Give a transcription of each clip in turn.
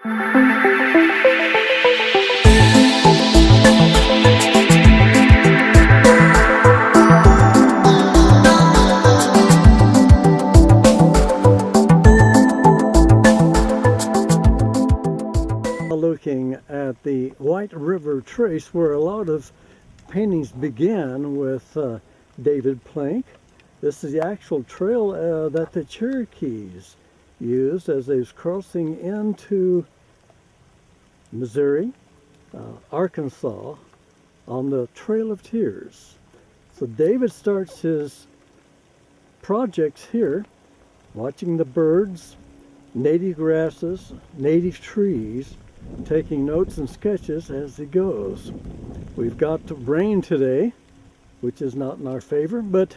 Looking at the White River Trace, where a lot of paintings began with David Plank. This is the actual trail that the Cherokees used as they was crossing into Missouri, Arkansas, on the Trail of Tears. So David starts his projects here, watching the birds, native grasses, native trees, taking notes and sketches as he goes. We've got rain today, which is not in our favor, but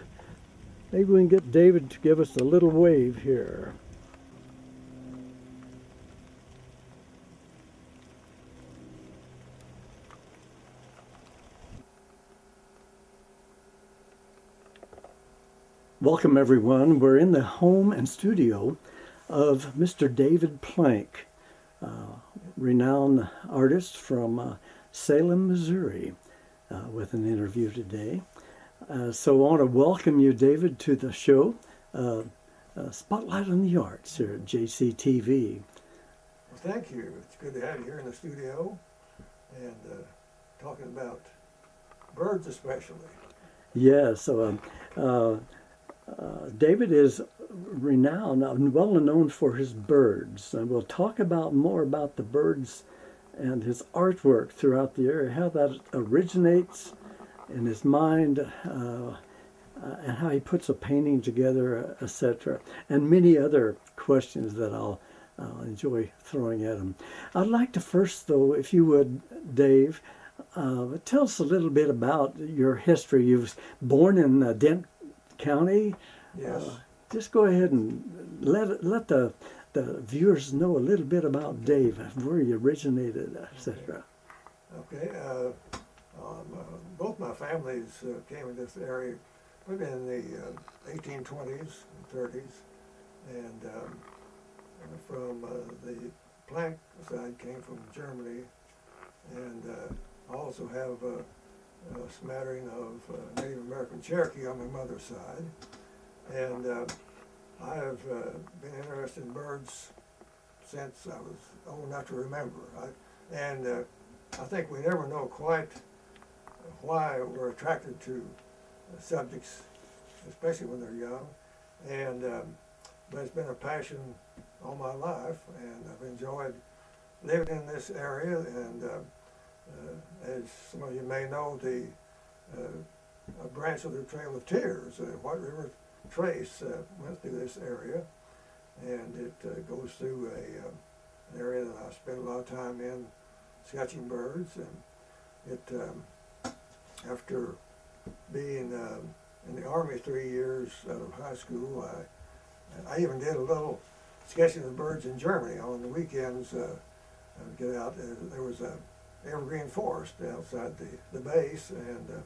maybe we can get David to give us a little wave here. Welcome everyone. We're in the home and studio of Mr. David Plank, renowned artist from Salem, Missouri, with an interview today. So I want to welcome you, David, to the show, Spotlight on the Arts here at JCTV. Well, thank you. It's good to have you here in the studio and talking about birds especially. Yes, so David is renowned, well known for his birds, and we'll talk more about the birds and his artwork throughout the area, how that originates in his mind, and how he puts a painting together, etc., and many other questions that I'll enjoy throwing at him. I'd like to first, though, if you would, Dave, tell us a little bit about your history. You was born in Dent County. Yes. Just go ahead and let the viewers know a little bit about Dave, where he originated, etc. Okay. Both my families came in this area maybe in the 1820s and 30s, and from the Plank side came from Germany, and I also have a smattering of Native American Cherokee on my mother's side. And I have been interested in birds since I was old enough to remember. I think we never know quite why we're attracted to subjects, especially when they're young. And but it's been a passion all my life, and I've enjoyed living in this area. And as some of you may know, a branch of the Trail of Tears, White River Trace, went through this area, and it goes through an area that I spent a lot of time in sketching birds. And it after being in the Army 3 years out of high school, I even did a little sketching of birds in Germany on the weekends. I would get out. There was a evergreen forest outside the base, and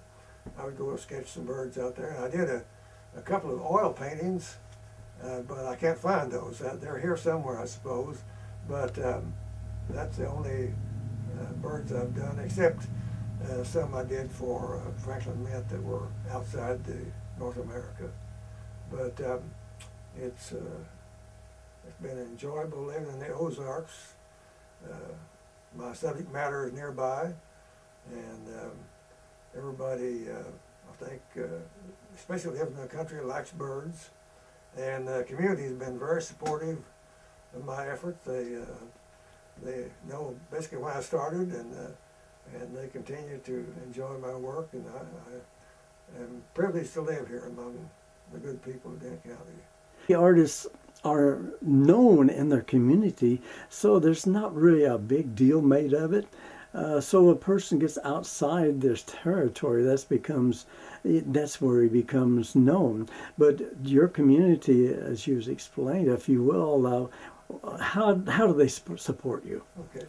I would go sketch some birds out there. And I did a couple of oil paintings, but I can't find those. They're here somewhere, I suppose, but that's the only birds I've done, except some I did for Franklin Mint that were outside North America. But it's been enjoyable living in the Ozarks. My subject matter is nearby, and everybody, I think, especially living in the country, likes birds. And the community has been very supportive of my efforts. They know basically when I started, and they continue to enjoy my work. And I am privileged to live here among the good people of Dent County. The artists are known in their community, so there's not really a big deal made of it. So a person gets outside this territory, that's where he becomes known. But your community, as you explained, if you will, how do they support you? Okay.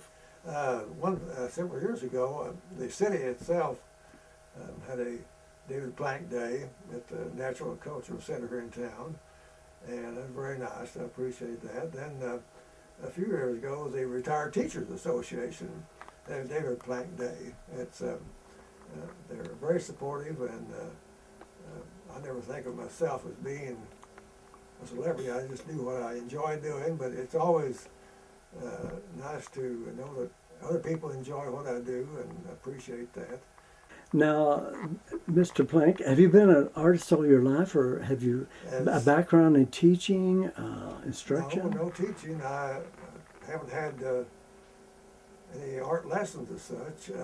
Several years ago, the city itself had a David Plank Day at the Natural and Cultural Center here in town, and it was very nice. I appreciate that. Then a few years ago the Retired Teachers Association, their David Plank Day. It's they're very supportive, and I never think of myself as being a celebrity. I just do what I enjoy doing, but it's always nice to know that other people enjoy what I do and appreciate that. Now, Mr. Plank, have you been an artist all your life, or have you a background in teaching, instruction? No teaching. I haven't had any art lessons as such.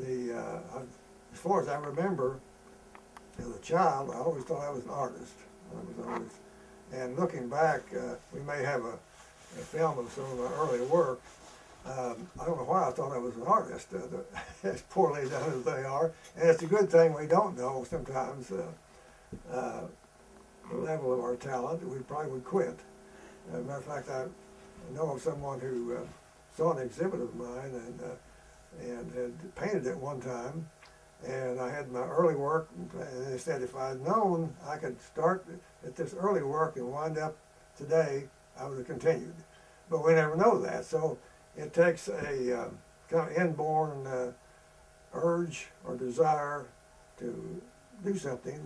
As far as I remember, as a child, I always thought I was an artist. And looking back, we may have a film of some of my early work. I don't know why I thought I was an artist, as poorly done as they are. And it's a good thing we don't know sometimes the level of our talent. We probably would quit. As a matter of fact, I know of someone who saw an exhibit of mine and had painted it one time. And I had my early work, and they said if I'd known I could start at this early work and wind up today, I would have continued. But we never know that. So it takes a kind of inborn urge or desire to do something,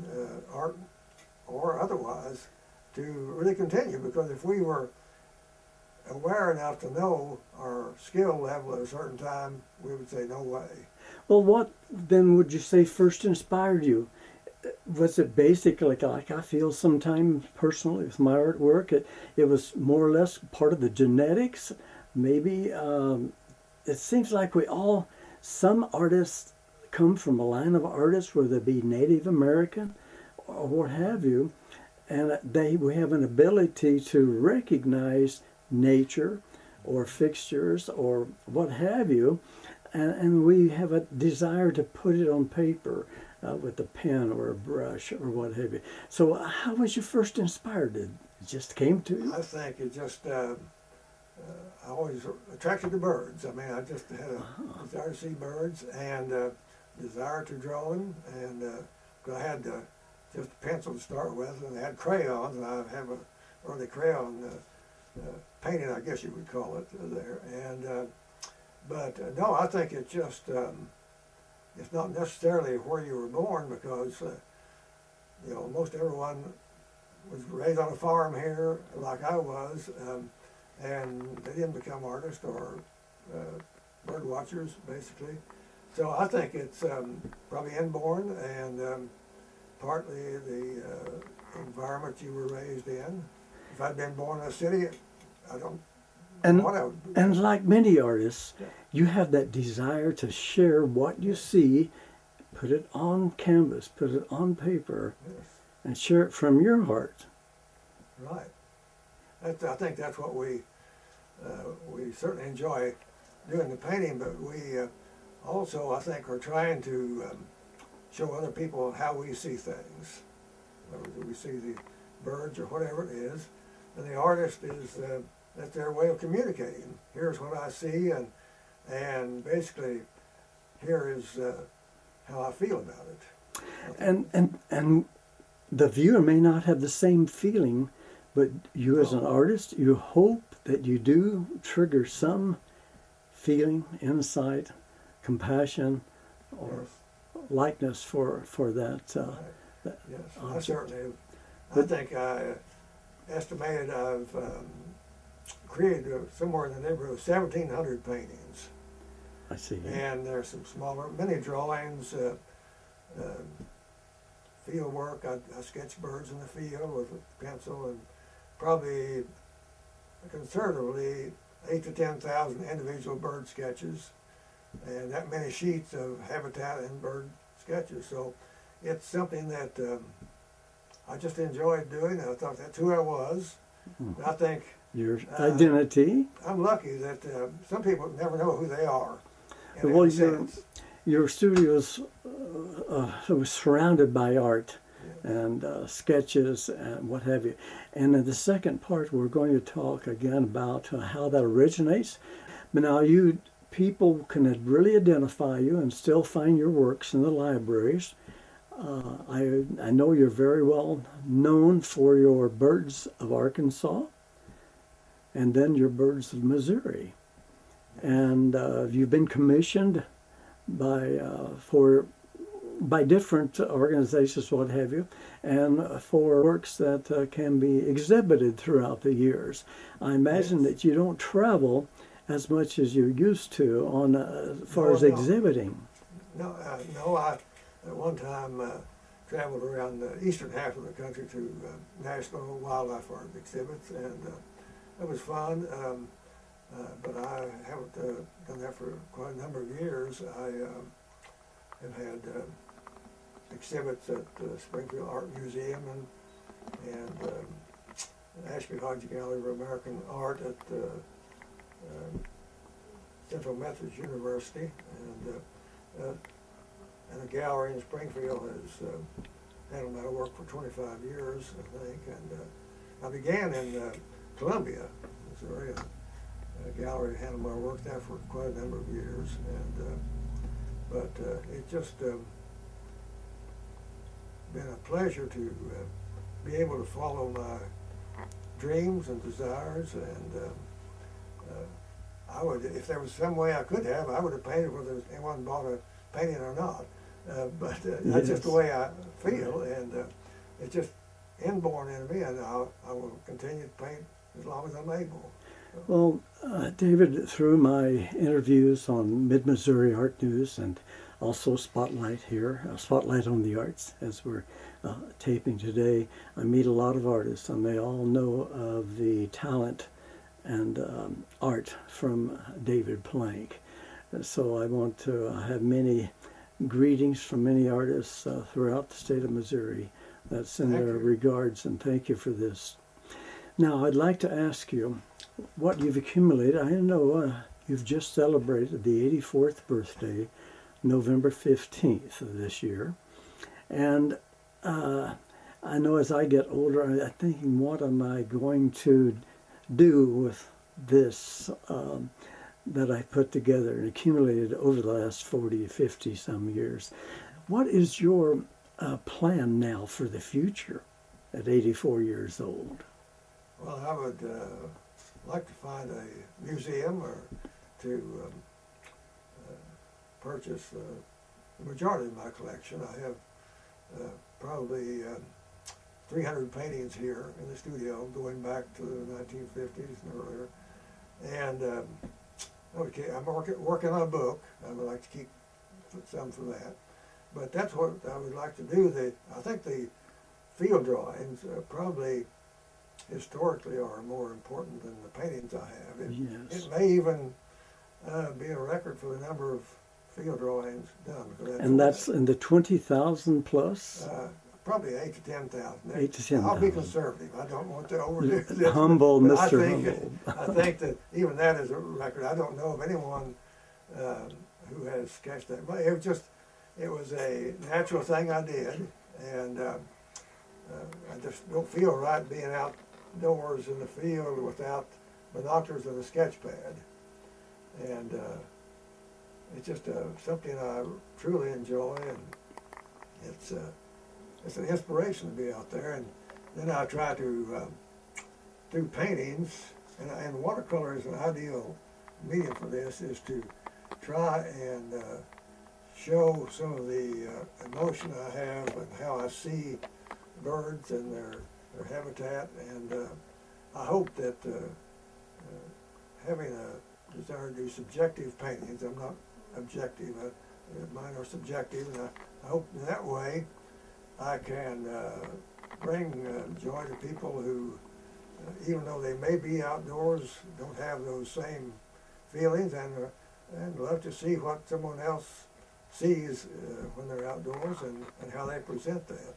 art or otherwise, to really continue. Because if we were aware enough to know our skill level at a certain time, we would say no way. Well, what then would you say first inspired you? Was it basically like I feel sometimes personally with my artwork, it was more or less part of the genetics? Maybe it seems like some artists come from a line of artists, whether they be Native American or what have you, and we have an ability to recognize nature or fixtures or what have you, and we have a desire to put it on paper with a pen or a brush or what have you. So how was you first inspired? It just came to you? I think it just, I always attracted to birds. I mean, I just had a desire to see birds and desire to draw them. And I had just a pencil to start with, and I had crayons, and I have a early crayon painting, I guess you would call it, there. And but no, I think it just, it's not necessarily where you were born, because most everyone was raised on a farm here like I was, and they didn't become artists or bird watchers, basically. So I think it's probably inborn, and partly the environment you were raised in. If I'd been born in a city, I don't know what I would do. And like many artists, you have that desire to share what you see, put it on canvas, put it on paper, and share it from your heart. Right. I think that's what we certainly enjoy doing the painting, but we also, I think, are trying to show other people how we see things. Whether we see the birds or whatever it is, and the artist is that's their way of communicating. Here's what I see, and basically, here is how I feel about it. And the viewer may not have the same feeling, but you as an artist, you hope that you do trigger some feeling, insight, compassion, or likeness for that. That yes, I certainly. I think I estimated I've created somewhere in the neighborhood of 1,700 paintings. I see. And there's some smaller, many drawings, field work. I sketch birds in the field with a pencil, and probably conservatively 8,000 to 10,000 individual bird sketches, and that many sheets of habitat and bird sketches. So it's something that I just enjoyed doing, and I thought that's who I was. And I think your identity. I'm lucky that some people never know who they are. Well, your studio's was surrounded by art and sketches and what have you. And in the second part, we're going to talk again about how that originates. But now people can really identify you and still find your works in the libraries. I know you're very well known for your Birds of Arkansas, and then your Birds of Missouri. And you've been commissioned by by different organizations, what have you, and for works that can be exhibited throughout the years. I imagine that you don't travel as much as you used to on as far as exhibiting. No, I at one time traveled around the eastern half of the country to national wildlife art exhibits, and it was fun. But I haven't done that for quite a number of years. I have had exhibits at the Springfield Art Museum and Ashby Hodge Gallery of American Art at Central Methodist University, and a gallery in Springfield has handled my work for 25 years, I think. And I began in Columbia, Missouri. A gallery handled my work there for quite a number of years, and but it just been a pleasure to be able to follow my dreams and desires, and I would, if there was some way I could have, I would have painted whether anyone bought a painting or not. But that's just the way I feel, and it's just inborn in me, and I will continue to paint as long as I'm able. Well, David, through my interviews on Mid-Missouri Art News and also Spotlight here, Spotlight on the Arts, as we're taping today, I meet a lot of artists, and they all know of the talent and art from David Plank. So I want to have many greetings from many artists throughout the state of Missouri that send their regards, and thank you for this. Now, I'd like to ask you what you've accumulated. I know you've just celebrated the 84th birthday, November 15th of this year. And I know as I get older, I'm thinking, what am I going to do with this that I put together and accumulated over the last 40, 50 some years? What is your plan now for the future at 84 years old? Well, I would like to find a museum or to purchase the majority of my collection. I have probably 300 paintings here in the studio going back to the 1950s and earlier. And okay, I'm working on a book. I would like to keep some for that. But that's what I would like to do. I think the field drawings probably historically are more important than the paintings I have. It may even be a record for the number of field drawings done. And that's in the 20,000 plus? Probably 8 to 10,000. 8 to 10,000. I'll be conservative. I don't want to overdo this. Humble, but Mr. Humble. I think that even that is a record. I don't know of anyone who has sketched that. But it was a natural thing I did, and I just don't feel right being outdoors in the field without binoculars and a sketch pad. And it's just something I truly enjoy, and it's an inspiration to be out there. And then I try to do paintings, and watercolor is an ideal medium for this, is to try and show some of the emotion I have and how I see birds and their habitat. And I hope that having a desire to do subjective paintings, I'm not objective, mine are subjective, and I hope in that way I can bring joy to people who, even though they may be outdoors, don't have those same feelings, and love to see what someone else sees when they're outdoors, and how they present that.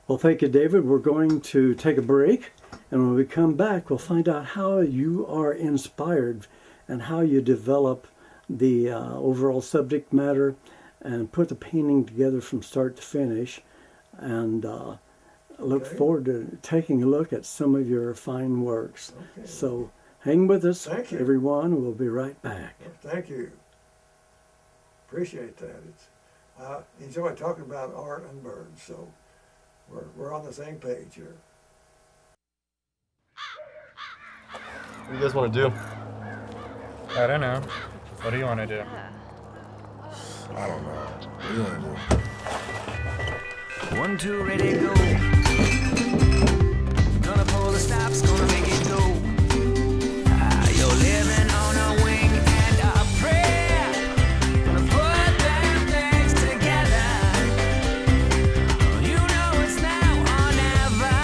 Well, thank you, David. We're going to take a break, and when we come back, we'll find out how you are inspired and how you develop the overall subject matter and put the painting together from start to finish. And look forward to taking a look at some of your fine works. Okay. So hang with us, Thank you. everyone. We'll be right back. Thank you. Appreciate that. I enjoy talking about art and birds, so we're on the same page here. What do you guys want to do? I don't know. What do you want to do? I don't know. What do you want to do? 1, 2, ready, go. Gonna pull the stops, gonna make it go. You're living on a wing and a prayer. Gonna put them things together. You know it's now or never.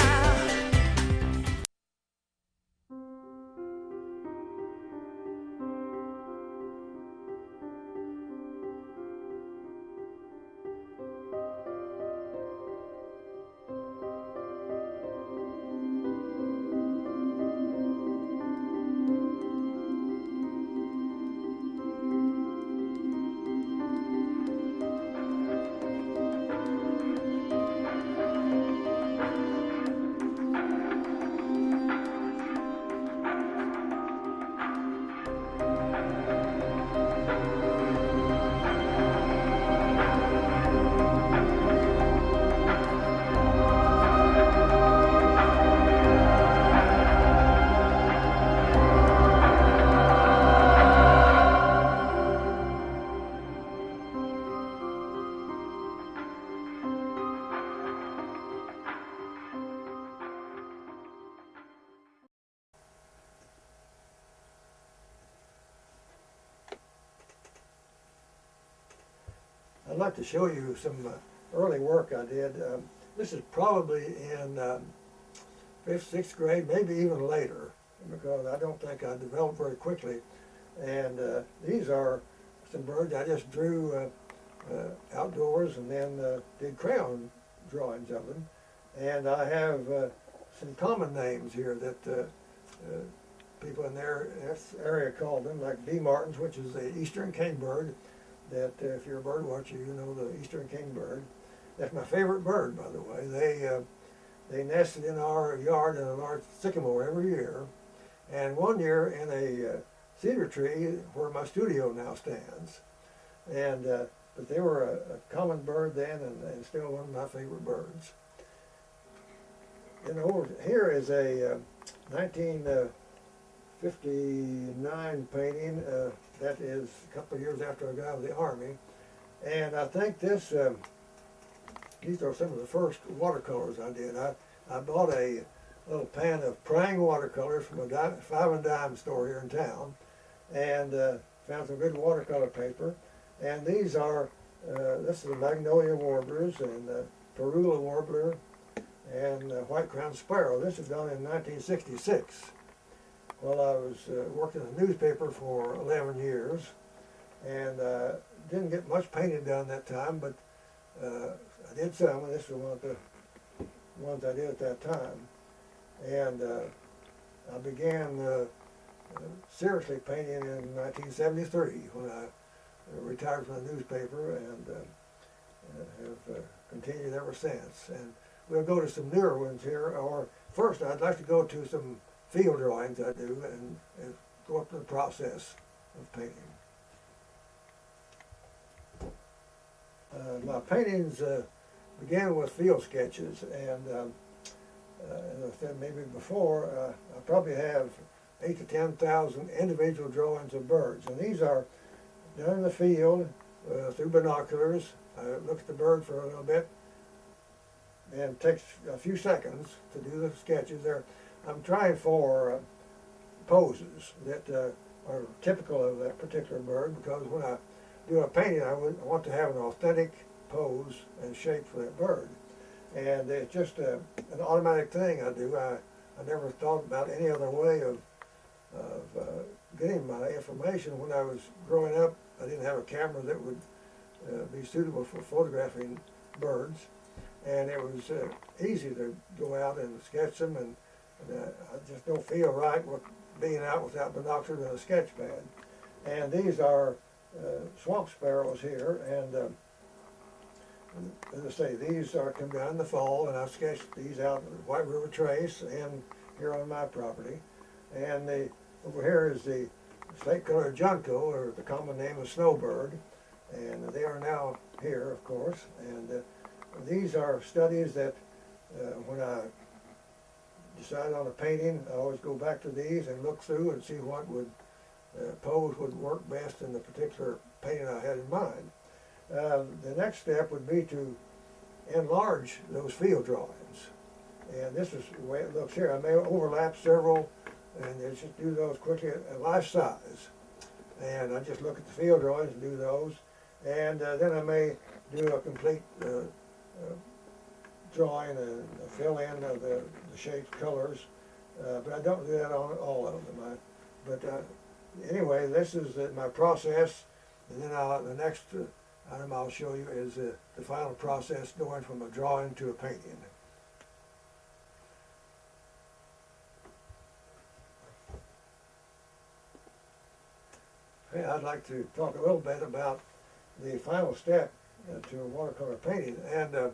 I'd like to show you some early work I did. This is probably in 5th, 6th grade, maybe even later, because I don't think I developed very quickly. And these are some birds I just drew outdoors and then did crayon drawings of them. And I have some common names here that people in their area call them, like bee martins, which is the eastern kingbird. That if you're a bird watcher, you know the eastern kingbird. That's my favorite bird, by the way. They nested in our yard in a large sycamore every year, and one year in a cedar tree where my studio now stands. And but they were a common bird then, and still one of my favorite birds. And over here is a 1959 painting. That is a couple of years after I got out of the Army. And I think this, these are some of the first watercolors I did. I bought a little pan of Prang watercolors from a 5 and dime store here in town, and found some good watercolor paper. And these are, this is the magnolia warblers and Parula warbler and white-crowned sparrow. This is done in 1966. Well, I was working in a newspaper for 11 years, and didn't get much painting done that time, but I did some, and this is one of the ones I did at that time. And I began seriously painting in 1973 when I retired from the newspaper, and have continued ever since. And we'll go to some newer ones here, or first I'd like to go to some field drawings I do and go up to the process of painting. My paintings began with field sketches, and as I said maybe before, I probably have 8,000 to 10,000 individual drawings of birds, and these are done in the field through binoculars. I look at the bird for a little bit, and it takes a few seconds to do the sketches there. I'm trying for poses that are typical of that particular bird, because when I do a painting, I want to have an authentic pose and shape for that bird. And it's just an automatic thing I do. I never thought about any other way of getting my information. When I was growing up, I didn't have a camera that would be suitable for photographing birds, and it was easy to go out and sketch them, and I just don't feel right with being out without binoculars and a sketch pad. And these are swamp sparrows here, and as I say, these are come down in the fall, and I've sketched these out in the White River Trace and here on my property. And over here is the slate-colored junco, or the common name of snowbird, and they are now here, of course. And these are studies that when I decide on a painting, I always go back to these and look through and see what would pose would work best in the particular painting I had in mind. The next step would be to enlarge those field drawings. And this is the way it looks here. I may overlap several and just do those quickly at life size. And I just look at the field drawings and do those. And then I may do a complete drawing and fill in the shapes, colors. But I don't do that on all of them. Anyway, this is my process. And then the next item I'll show you is the final process going from a drawing to a painting. Okay, I'd like to talk a little bit about the final step to a watercolor painting. And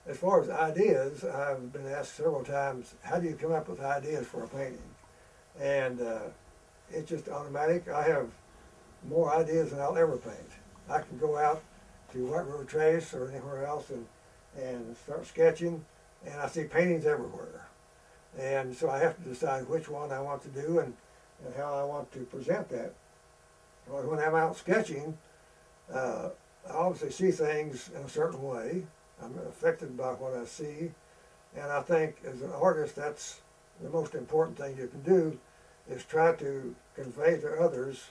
as far as ideas, I've been asked several times, how do you come up with ideas for a painting? And it's just automatic. I have more ideas than I'll ever paint. I can go out to White River Trace or anywhere else and start sketching, and I see paintings everywhere. And so I have to decide which one I want to do and how I want to present that. Well, when I'm out sketching, I obviously see things in a certain way. I'm affected by what I see, and I think as an artist, that's the most important thing you can do, is try to convey to others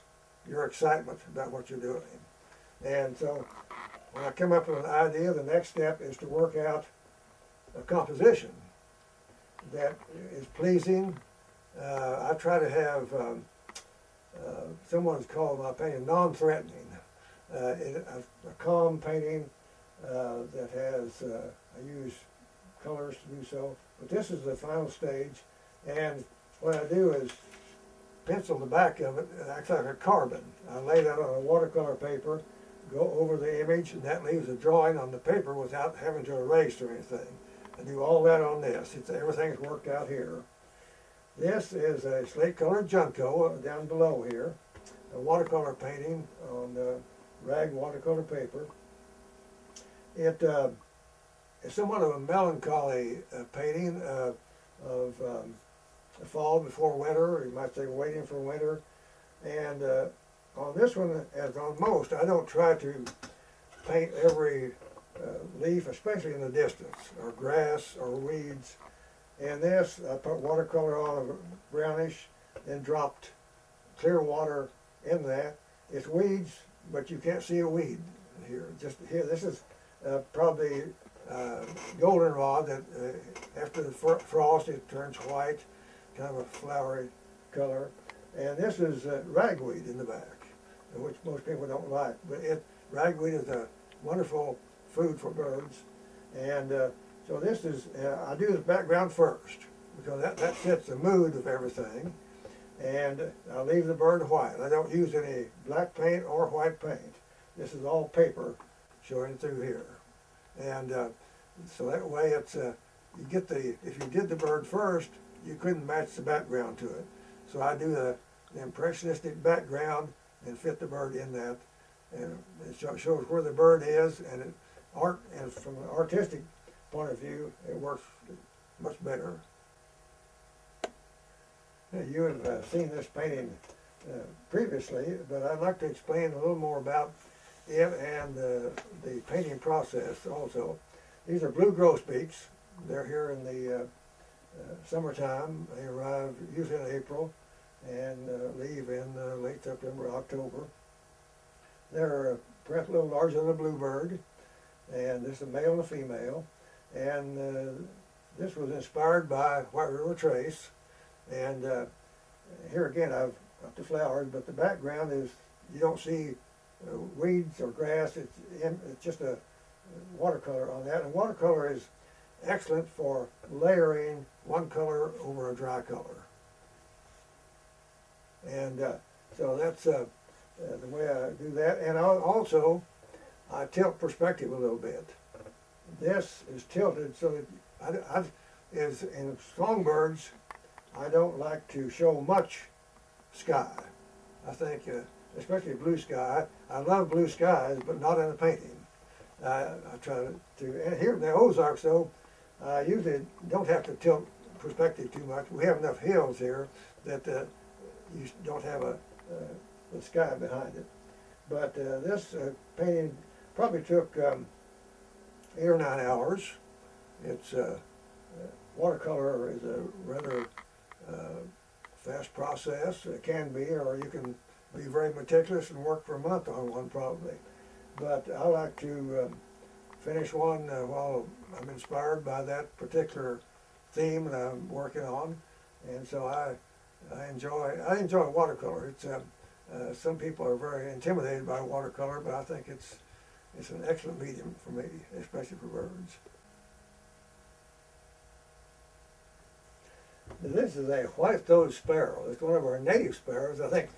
your excitement about what you're doing. And so when I come up with an idea, the next step is to work out a composition that is pleasing. I try to have someone's called my painting non-threatening. A calm painting that has, I use colors to do so, but this is the final stage, and what I do is pencil the back of it, it acts like a carbon. I lay that on a watercolor paper, go over the image, and that leaves a drawing on the paper without having to erase or anything. I do all that on this. Everything's worked out here. This is a slate-colored Junco down below here, a watercolor painting on rag watercolor paper. It's somewhat of a melancholy painting of the fall before winter, or you might say waiting for winter. And on this one, as on most, I don't try to paint every leaf, especially in the distance, or grass, or weeds. And this, I put watercolor on a brownish, then dropped clear water in that. It's weeds, but you can't see a weed here. Just here, this is probably goldenrod that after the frost it turns white, kind of a flowery color. And this is ragweed in the back, which most people don't like. But ragweed is a wonderful food for birds. And so this is, I do the background first, because that fits the mood of everything. And I leave the bird white. I don't use any black paint or white paint. This is all paper showing through here. And so that way it's, you get if you did the bird first, you couldn't match the background to it. So I do the impressionistic background and fit the bird in that. And it shows where the bird is, and from an artistic point of view, it works much better. Now, you have seen this painting previously, but I'd like to explain a little more about it and the painting process also. These are blue grosbeaks. They're here in the summertime. They arrive usually in April and leave in late September, October. They're perhaps a little larger than a bluebird, and this is a male and a female. And this was inspired by White River Trace. And here again, I've got the flowers, but the background is, you don't see weeds or grass. It's just a watercolor on that. And watercolor is excellent for layering one color over a dry color. And so that's the way I do that. And I tilt perspective a little bit. This is tilted so that in songbirds, I don't like to show much sky. I think, especially blue sky, I love blue skies, but not in a painting. I try to, and here in the Ozarks though, I usually don't have to tilt perspective too much. We have enough hills here that you don't have the sky behind it. But this painting probably took 8 or 9 hours. It's watercolor is a rather fast process. It can be, or you can be very meticulous and work for a month on one probably. But I like to finish one while I'm inspired by that particular theme that I'm working on, and so I enjoy watercolor. It's some people are very intimidated by watercolor, but I think it's an excellent medium for me, especially for birds. This is a white-throated sparrow. It's one of our native sparrows. I think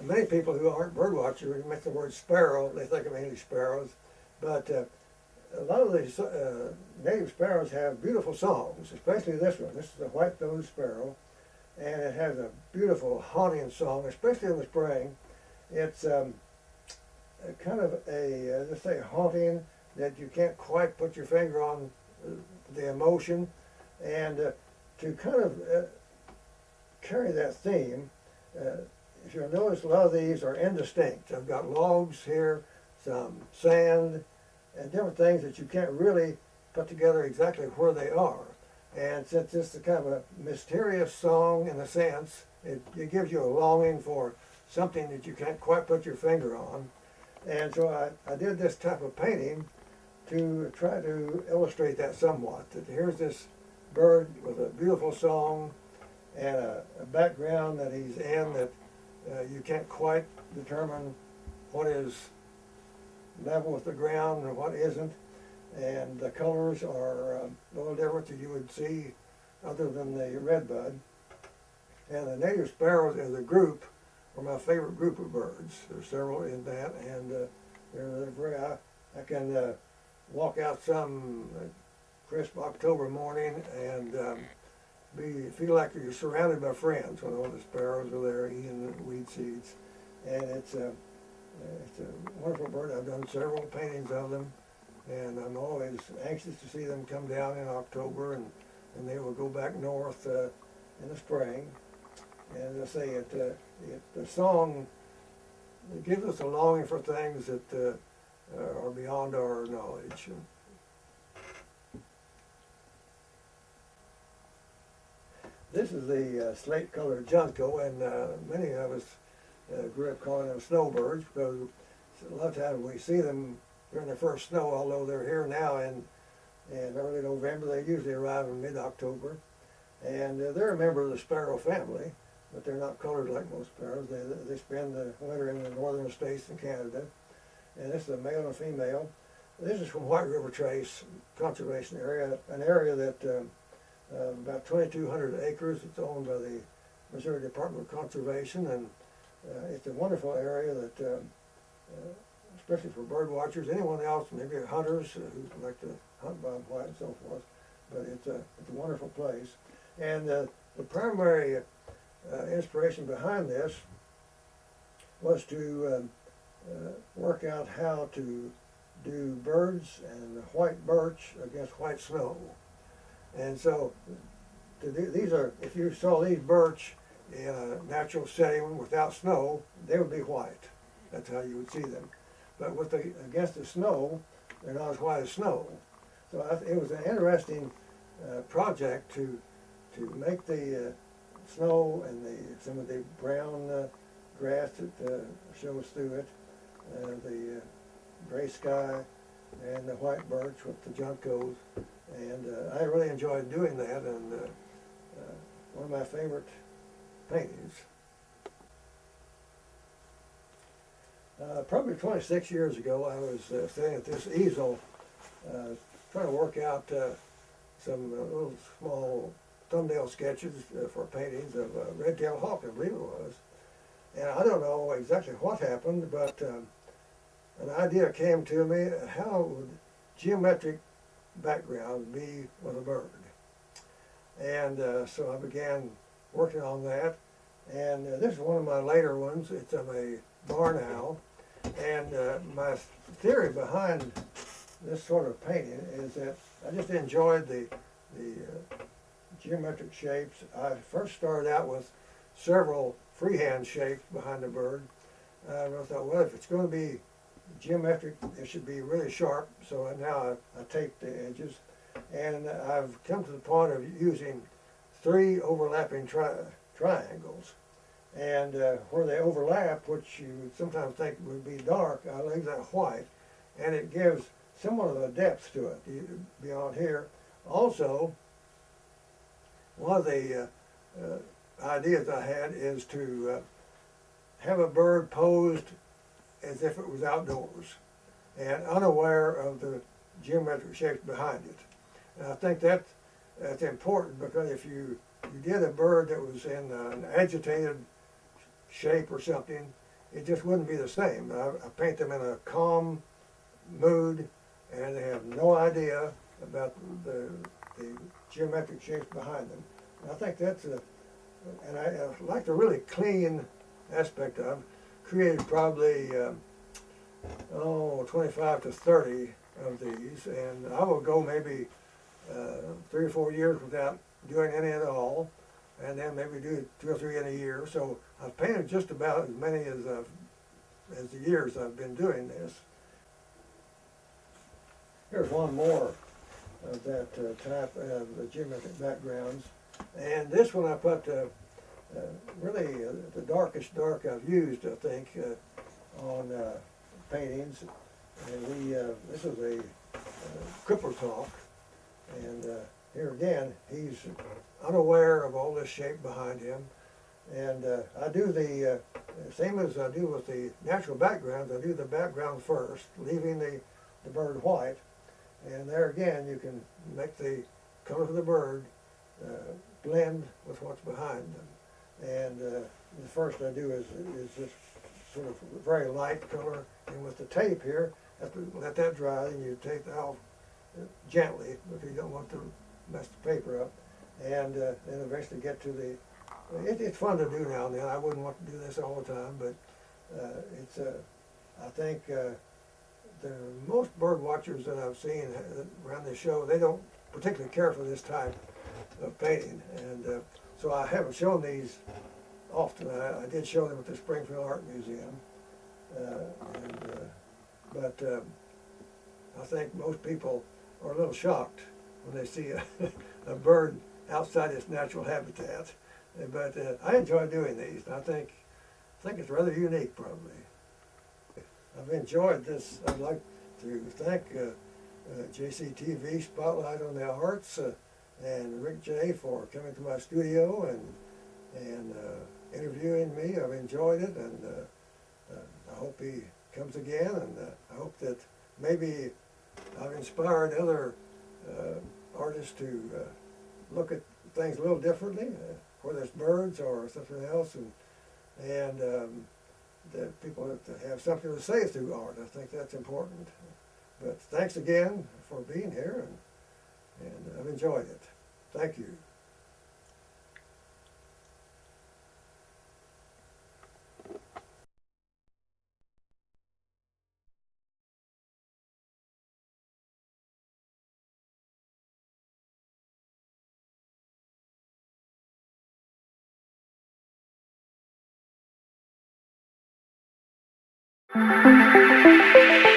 many people who aren't bird watchers, when you mention the word sparrow, they think of English sparrows. But a lot of these native sparrows have beautiful songs, especially this one. This is a white-throated sparrow, and it has a beautiful haunting song, especially in the spring. It's kind of a, let's say, haunting that you can't quite put your finger on the emotion, and to kind of carry that theme, if you'll notice, a lot of these are indistinct. I've got logs here, some sand, and different things that you can't really put together exactly where they are. And since it's a kind of a mysterious song in a sense, it gives you a longing for something that you can't quite put your finger on. And so I did this type of painting to try to illustrate that somewhat. That here's this bird with a beautiful song and a background that he's in that you can't quite determine what is level with the ground and what isn't. And the colors are a little different than you would see other than the redbud. And the native sparrows as a group are my favorite group of birds. There's several in that, and they're very, I can walk out some crisp October morning and feel like you're surrounded by friends when all the sparrows are there eating the weed seeds. And it's a wonderful bird. I've done several paintings of them, and I'm always anxious to see them come down in October, and they will go back north in the spring. And as I say, the song, it gives us a longing for things that are beyond our knowledge. This is the slate-colored junco, and many of us grew up calling them snowbirds because a lot of times we see them during the first snow, although they're here now in early November. They usually arrive in mid-October, and they're a member of the sparrow family, but they're not colored like most sparrows. They spend the winter in the northern states in Canada, and this is a male and female. This is from White River Trace Conservation Area, an area that about 2,200 acres. It's owned by the Missouri Department of Conservation, and it's a wonderful area that, especially for bird watchers, anyone else, maybe hunters who like to hunt bobwhite and so forth, but it's a wonderful place. And the primary inspiration behind this was to work out how to do birds and white birch against white snow. And so these are, if you saw these birch in a natural setting without snow, they would be white. That's how you would see them. But against the snow, they're not as white as snow. So it was an interesting project to make the snow and some of the brown grass that shows through it, the gray sky, and the white birch with the juncos. And I really enjoyed doing that, and one of my favorite paintings. Probably 26 years ago, I was sitting at this easel trying to work out some little small thumbnail sketches for paintings of a red-tailed hawk, I believe it was. And I don't know exactly what happened, but an idea came to me: how would geometric background be with a bird? And so I began working on that, and this is one of my later ones. It's of a barn owl, and my theory behind this sort of painting is that I just enjoyed the geometric shapes. I first started out with several freehand shapes behind the bird. I thought, well, if it's going to be geometric, it should be really sharp. So now I tape the edges, and I've come to the point of using 3 overlapping triangles. And where they overlap, which you would sometimes think would be dark, I leave that white, and it gives somewhat of a depth to it beyond here. Also, one of the ideas I had is to have a bird posed as if it was outdoors and unaware of the geometric shapes behind it. And I think that's important, because if you did a bird that was in an agitated shape or something, it just wouldn't be the same. I paint them in a calm mood, and they have no idea about the geometric shapes behind them. And I think that's and I like the really clean aspect of. I've created probably 25 to 30 of these, and I will go maybe 3 or 4 years without doing any at all, and then maybe do 2 or 3 in a year. So I've painted just about as many as the years I've been doing this. Here's one more of that type of the geometric backgrounds, and this one I put really the darkest dark I've used, I think, on paintings. And this is a cripple talk, and here again he's unaware of all this shape behind him. And I do the same as I do with the natural backgrounds. I do the background first, leaving the bird white, and there again you can make the color of the bird blend with what's behind them. And the first I do is just sort of very light color, and with the tape here, have to let that dry, and you tape it off gently because you don't want to mess the paper up, and then eventually get to the. It's fun to do now and then. I wouldn't want to do this all the time, but it's I think the most bird watchers that I've seen around the show, they don't particularly care for this type of painting, and so I haven't shown these often. I did show them at the Springfield Art Museum, but I think most people are a little shocked when they see a bird outside its natural habitat. But I enjoy doing these. I think it's rather unique, probably. I've enjoyed this. I'd like to thank JCTV Spotlight on the Arts and Rick J for coming to my studio and interviewing me. I've enjoyed it, and I hope he comes again, and I hope that maybe I've inspired other artists to look at things a little differently, whether it's birds or something else, and that people have to have something to say through art. I think that's important. But thanks again for being here, and I've enjoyed it. Thank you. Thank you.